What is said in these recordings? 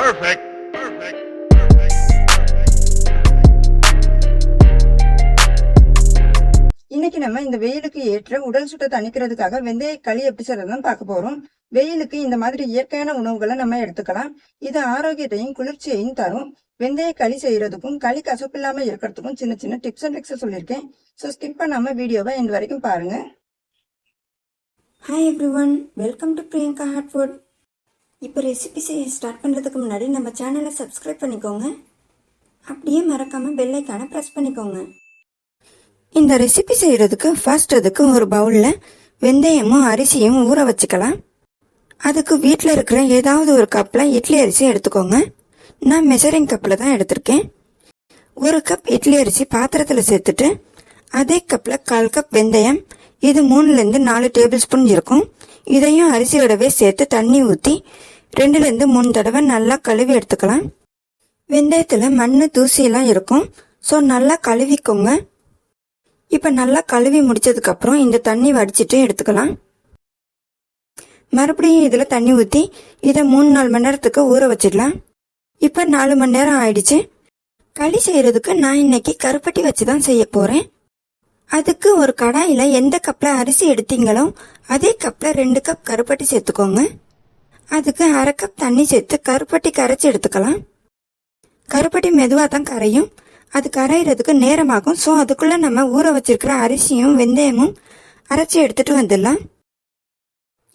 Perfect. Perfect. இன்னைக்கு நம்ம இந்த வெயிலுக்கு ஏற்ற உடல் சுட்டை தணிக்கிறதுக்காக வெந்தய களி எப்படி செய்யறதுன்னு பார்க்க போறோம். வெயிலுக்கு இந்த மாதிரி இயற்கையான உணவுகளை நம்ம எடுத்துக்கலாம். இது ஆரோக்கியத்தையும் குளிர்ச்சியையும் தரும். வெந்தய களி செய்யறதுக்கும் களி கசப்பு இல்லாம இருக்கிறதுக்கும் சின்ன சின்ன டிப்ஸ் அண்ட் ட்ரிக்ஸ் சொல்லியிருக்கேன். ஸோ ஸ்கிப் பண்ணாம வீடியோவை இந்த வரைக்கும் பாருங்க. Hi everyone, welcome to Priyanka hot food. இப்போ ரெசிபி செய்ய ஸ்டார்ட் பண்ணுறதுக்கு முன்னாடி நம்ம சேனலை சப்ஸ்கிரைப் பண்ணிக்கோங்க. அப்படியே மறக்காமல் பெல் ஐக்கானை ப்ரெஸ் பண்ணிக்கோங்க. இந்த ரெசிபி செய்கிறதுக்கு ஃபர்ஸ்ட் அதுக்கு ஒரு பவுலில் வெந்தயமும் அரிசியும் ஊற வச்சுக்கலாம். அதுக்கு வீட்டில் இருக்கிற ஏதாவது ஒரு கப்பில் இட்லி அரிசி எடுத்துக்கோங்க. நான் மெஷரிங் கப்பில் தான் எடுத்திருக்கேன். ஒரு கப் இட்லி அரிசி பாத்திரத்தில் சேர்த்துட்டு அதே கப்பில் 1/4 கப் வெந்தயம், இது 3லேருந்து 4 டேபிள் ஸ்பூன் இருக்கும். இதையும் அரிசியோடவே சேர்த்து தண்ணி ஊற்றி 2லேருந்து 3 தடவை நல்லா கழுவி எடுத்துக்கலாம். வெந்தயத்தில் மண் தூசியெல்லாம் இருக்கும், ஸோ நல்லா கழுவிக்கோங்க. இப்போ நல்லா கழுவி முடிச்சதுக்கப்புறம் இந்த தண்ணி வடிச்சிட்டு எடுத்துக்கலாம். மறுபடியும் இதில் தண்ணி ஊற்றி இதை 3-4 மணி நேரத்துக்கு ஊற வச்சிடலாம். இப்போ 4 மணி நேரம் ஆயிடுச்சு. களி செய்யறதுக்கு நான் இன்னைக்கு கருப்பட்டி வச்சு தான் செய்ய போகிறேன். அதுக்கு ஒரு கடாயில் எந்த கப்பில் அரிசி எடுத்தீங்களோ அதே கப்பில் 2 கப் கருப்பட்டி சேர்த்துக்கோங்க. அதுக்கு 1/2 கப் தண்ணி சேர்த்து கருப்பட்டி கரைச்சி எடுத்துக்கலாம். கருப்பட்டி மெதுவாக தான் கரையும், அது கரையிறதுக்கு நேரமாகும். ஸோ அதுக்குள்ளே நம்ம ஊற வச்சிருக்கிற அரிசியும் வெந்தயமும் அரைச்சி எடுத்துட்டு வந்துடலாம்.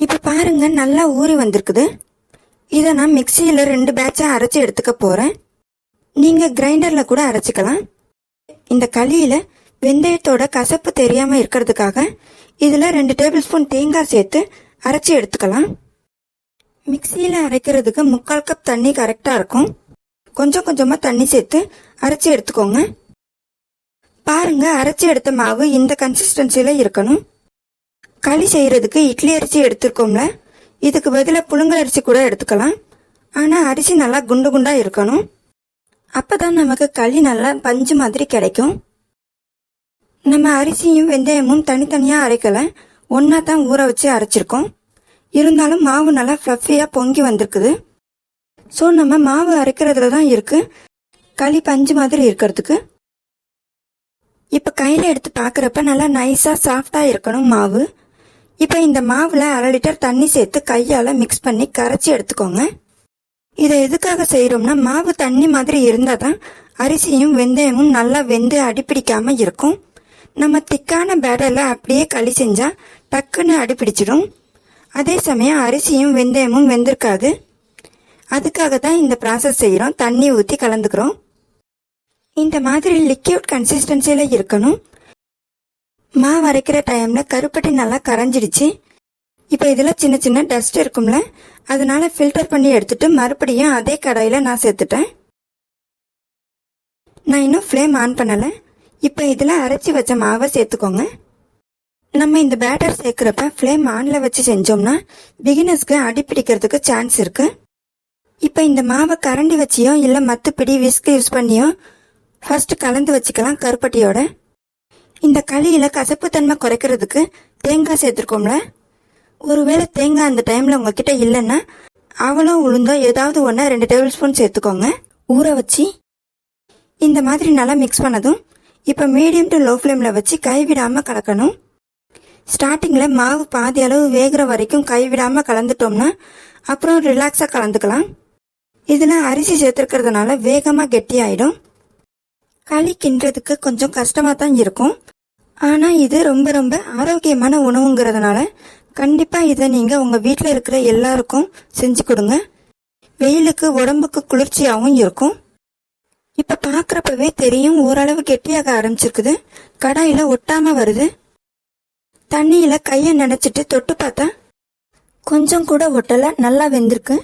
இப்போ பாருங்க, நல்லா ஊறி வந்திருக்குது. இதை நான் மிக்சியில் 2 பேட்சாக அரைச்சி எடுத்துக்க போகிறேன். நீங்கள் கிரைண்டரில் கூட அரைச்சிக்கலாம். இந்த களியில் வெந்தயத்தோட கசப்பு தெரியாமல் இருக்கிறதுக்காக இதில் 2 டேபிள் ஸ்பூன் தேங்காய் சேர்த்து அரைச்சி எடுத்துக்கலாம். மிக்சியில் அரைக்கிறதுக்கு 3/4 கப் தண்ணி கரெக்டாக இருக்கும். கொஞ்சம் கொஞ்சமாக தண்ணி சேர்த்து அரைச்சி எடுத்துக்கோங்க. பாருங்க, அரைச்சி எடுத்த மாவு இந்த கன்சிஸ்டன்சியில் இருக்கணும். களி செய்கிறதுக்கு இட்லி அரிசி எடுத்துருக்கோம்ல, இதுக்கு பதிலாக புழுங்கல் அரிசி கூட எடுத்துக்கலாம். ஆனால் அரிசி நல்லா குண்டு குண்டாக இருக்கணும். அப்போ தான் நமக்கு களி நல்லா பஞ்சு மாதிரி கிடைக்கும். நம்ம அரிசியும் வெந்தயமும் தனித்தனியாக அரைக்கலை, ஒன்றா தான் ஊற வச்சு அரைச்சிருக்கோம். இருந்தாலும் மாவு நல்லா ஃப்ளஃபியாக பொங்கி வந்திருக்குது. ஸோ நம்ம மாவு அரைக்கிறதுல தான் இருக்கு களி பஞ்சு மாதிரி இருக்கிறதுக்கு. இப்போ கையில் எடுத்து பார்க்குறப்ப நல்லா நைஸாக சாஃப்டாக இருக்கணும் மாவு. இப்போ இந்த மாவில் 1/2 லிட்டர் தண்ணி சேர்த்து கையால் மிக்ஸ் பண்ணி கரைச்சி எடுத்துக்கோங்க. இதை எதுக்காக செய்கிறோம்னா, மாவு தண்ணி மாதிரி இருந்தால் தான் அரிசியும் வெந்தயமும் நல்லா வெந்து அடிப்பிடிக்காமல் இருக்கும். நம்ம திக்கான பேட்டரில் அப்படியே களி செஞ்சால் டக்குன்னு அடிப்பிடிச்சிடும். அதே சமயம் அரிசியும் வெந்தயமும் வெந்திருக்காது. அதுக்காக தான் இந்த ப்ராசஸ் செய்கிறோம். தண்ணி ஊற்றி கலந்துக்கிறோம். இந்த மாதிரி லிக்யூட் கன்சிஸ்டன்சியில் இருக்கணும். மாவு அரைக்கிற டைமில் கருப்பட்டி நல்லா கரைஞ்சிடுச்சு. இப்போ இதில் சின்ன சின்ன டஸ்ட் இருக்கும்ல, அதனால ஃபில்டர் பண்ணி எடுத்துட்டு மறுபடியும் அதே கடாயில் நான் சேர்த்துட்டேன். நான் இன்னும் ஃப்ளேம் ஆன் பண்ணலை. இப்போ இதில் அரைச்சி வச்ச மாவை சேர்த்துக்கோங்க. நம்ம இந்த பேட்டர் சேர்க்குறப்ப ஃப்ளேம் ஆனில் வச்சு செஞ்சோம்னா பிகினர்ஸ்க்கு அடிப்பிடிக்கிறதுக்கு சான்ஸ் இருக்கு. இப்போ இந்த மாவை கரண்டி வச்சியோ இல்லை மத்துப்பிடி விஸ்க் யூஸ் பண்ணியோ ஃபர்ஸ்ட் கலந்து வச்சுக்கலாம் கருப்பட்டியோட. இந்த களியில் கசப்புத்தன்மை குறைக்கிறதுக்கு தேங்காய் சேர்த்துருக்கோம்ல, ஒருவேளை தேங்காய் அந்த டைமில் உங்ககிட்ட இல்லைன்னா அவளும் உளுந்தோ ஏதாவது ஒன்று 2 டேபிள் ஸ்பூன் சேர்த்துக்கோங்க. ஊற வச்சு இந்த மாதிரி நல்லா மிக்ஸ் பண்ணதும் இப்போ மீடியம் டு லோ ஃப்ளேமில் வச்சு கைவிடாமல் கலக்கணும். ஸ்டார்டிங்கில் மாவு பாதி அளவு வேகிற வரைக்கும் கைவிடாமல் கலந்துட்டோம்னா அப்புறம் ரிலாக்ஸாக கலந்துக்கலாம். இதில் அரிசி சேர்த்துருக்கிறதுனால வேகமாக கெட்டியாயிடும். களி கிண்டுறதுக்கு கொஞ்சம் கஷ்டமாக தான் இருக்கும். ஆனால் இது ரொம்ப ரொம்ப ஆரோக்கியமான உணவுங்கிறதுனால கண்டிப்பாக இதை நீங்கள் உங்கள் வீட்டில் இருக்கிற எல்லாருக்கும் செஞ்சு கொடுங்க. வெயிலுக்கு உடம்புக்கு குளிர்ச்சியாகவும் இருக்கும். இப்போ பார்க்குறப்பவே தெரியும், ஓரளவு கெட்டியாக ஆரம்பிச்சிருக்குது. கடாயில் ஒட்டாமல் வருது. தண்ணியில் கையை நினச்சிட்டு தொட்டு பார்த்தா கொஞ்சம் கூட ஒட்டலை, நல்லா வெந்திருக்கு.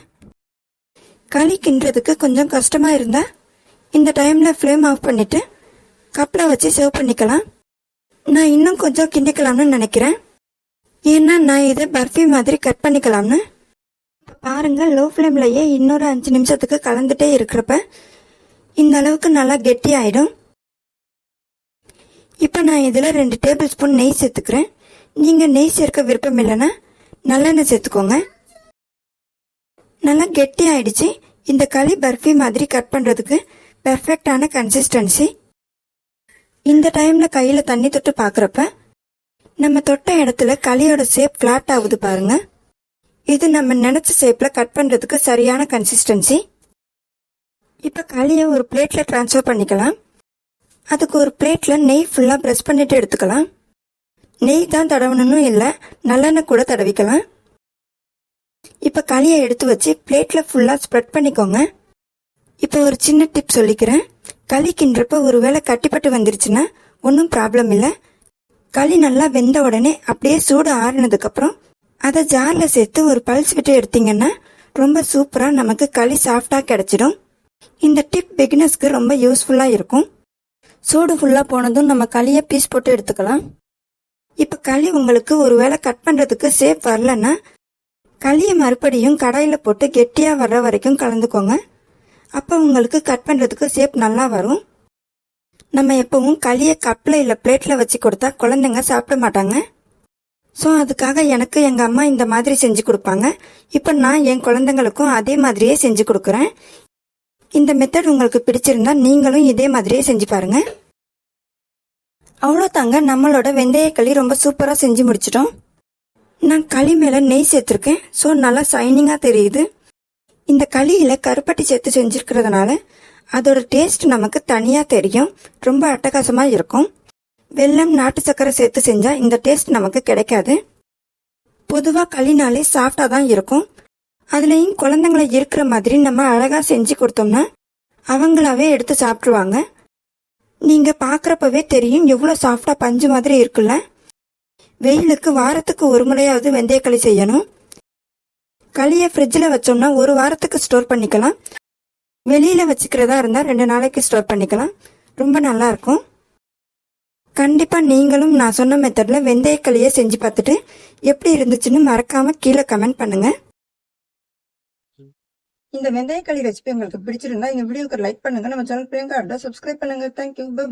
களி கிண்டுறதுக்கு கொஞ்சம் கஷ்டமாக இருந்தால் இந்த டைமில் ஃப்ளேம் ஆஃப் பண்ணிவிட்டு கப்பில் வச்சு சர்வ் பண்ணிக்கலாம். நான் இன்னும் கொஞ்சம் கிண்டிக்கலாம்னு நினைக்கிறேன், ஏன்னா நான் இதை பர்ஃபி மாதிரி கட் பண்ணிக்கலாம்னு. பாருங்கள், லோ ஃப்ளேம்லையே இன்னொரு 5 நிமிஷத்துக்கு கலந்துட்டே இருக்கிறப்ப இந்த அளவுக்கு நல்லா கெட்டி ஆகிடும். இப்போ நான் இதில் 2 டேபிள் ஸ்பூன் நெய் சேர்த்துக்கிறேன். நீங்கள் நெய் சேர்க்க விருப்பம் இல்லைன்னா நல்லெண்ணெய் சேர்த்துக்கோங்க. நல்லா கெட்டி ஆயிடுச்சு. இந்த களி பர்ஃபி மாதிரி கட் பண்றதுக்கு பெர்ஃபெக்டான கன்சிஸ்டன்சி. இந்த டைம்ல கையில தண்ணி தொட்டு பாக்குறப்ப நம்ம தொட்ட இடத்துல களியோட ஷேப் ஃபிளாட் ஆகுது பாருங்க. இது நம்ம நினைச்ச ஷேப்ல கட் பண்றதுக்கு சரியான கன்சிஸ்டன்சி. இப்ப களியை ஒரு பிளேட்ல டிரான்ஸ்ஃபர் பண்ணிக்கலாம். அதுக்கு ஒரு பிளேட்ல நெய் ஃபுல்லா பிரஷ் பண்ணிட்டு எடுத்துக்கலாம். நெய் தான் தடவணும் இல்ல, நல்லெண்ணெய் கூட தடவிக்கலாம். இப்ப களியை எடுத்து வச்சு பிளேட்ல ஃபுல்லா ஸ்ப்ரெட் பண்ணிக்கோங்க. இப்ப ஒரு சின்ன டிப் சொல்லிக்கிறேன். களி கிண்டுறப்ப ஒருவேளை கட்டிப்பட்டு வந்துருச்சுன்னா ஒன்றும் ப்ராப்ளம் இல்லை. களி நல்லா வெந்த உடனே அப்படியே சூடு ஆறுனதுக்கு அப்புறம் அதை ஜார்ல சேர்த்து ஒரு பல்ஸ் விட்டு எடுத்தீங்கன்னா ரொம்ப சூப்பரா நமக்கு களி சாஃப்டா கிடைச்சிடும். இந்த டிப் பிகினர்ஸ்க்கு ரொம்ப யூஸ்ஃபுல்லா இருக்கும். சூடு ஃபுல்லா போனதும் நம்ம களியை பீஸ் போட்டு எடுத்துக்கலாம். இப்ப களி உங்களுக்கு ஒருவேளை கட் பண்றதுக்கு ஷேப் வரலன்னா களியை மறுபடியும் கடாயில போட்டு கெட்டியா வர்ற வரைக்கும் கலந்துக்கோங்க. அப்ப உங்களுக்கு கட் பண்றதுக்கு ஷேப் நல்லா வரும். நம்ம எப்பவும் களியை கப்ல இல்ல பிளேட்ல வச்சு கொடுத்தா குழந்தைங்க சாப்பிட மாட்டாங்க. ஸோ அதுக்காக எனக்கு எங்க அம்மா இந்த மாதிரி செஞ்சு கொடுப்பாங்க. இப்ப நான் என் குழந்தைங்களுக்கும் அதே மாதிரியே செஞ்சு கொடுக்குறேன். இந்த மெத்தட் உங்களுக்கு பிடிச்சிருந்தா நீங்களும் இதே மாதிரியே செஞ்சு பாருங்க. அவ்வளோதாங்க, நம்மளோட வெந்தய களி ரொம்ப சூப்பரா செஞ்சு முடிச்சிட்டோம். நான் களி மேல நெய் சேர்த்திருக்கேன். ஸோ நல்லா சைனிங்கா தெரியுது. இந்த களியில கருப்பட்டி சேர்த்து செஞ்சிருக்கிறதுனால அதோட டேஸ்ட் நமக்கு தனியா தெரியும். ரொம்ப அட்டகாசமா இருக்கும். வெல்லம் நாட்டு சக்கரை சேர்த்து செஞ்சா இந்த டேஸ்ட் நமக்கு கிடைக்காது. பொதுவா களினாலே சாஃப்டா தான் இருக்கும். அதுலயும் குழந்தைங்களை இருக்கிற மாதிரி நம்ம அழகா செஞ்சு கொடுத்தோம்னா அவங்களாவே எடுத்து சாப்பிட்டுருவாங்க. நீங்க பாக்குறப்பவே தெரியும் எவ்வளவு சாஃப்டா பஞ்சு மாதிரி இருக்குல்ல. வெயிலுக்கு வாரத்துக்கு ஒரு முறையாவது வெந்தய களி செய்யணும். களியை ஃப்ரிட்ஜில் வச்சோம்னா ஒரு வாரத்துக்கு ஸ்டோர் பண்ணிக்கலாம். வெளியில வச்சுக்கிறதா இருந்தா 2 நாளைக்கு ஸ்டோர் பண்ணிக்கலாம். ரொம்ப நல்லா இருக்கும். கண்டிப்பா நீங்களும் நான் சொன்ன மெத்தட்ல வெந்தய களியை செஞ்சு பார்த்துட்டு எப்படி இருந்துச்சுன்னு மறக்காம கீழே கமெண்ட் பண்ணுங்க. இந்த வெந்தய களி ரெசிபி உங்களுக்கு பிடிச்சிருந்தா இந்த வீடியோக்கு லைக் பண்ணுங்க. நம்ம சேனல் பிரியங்கா சப்ஸ்கிரைப் பண்ணுங்க. Thank you, by.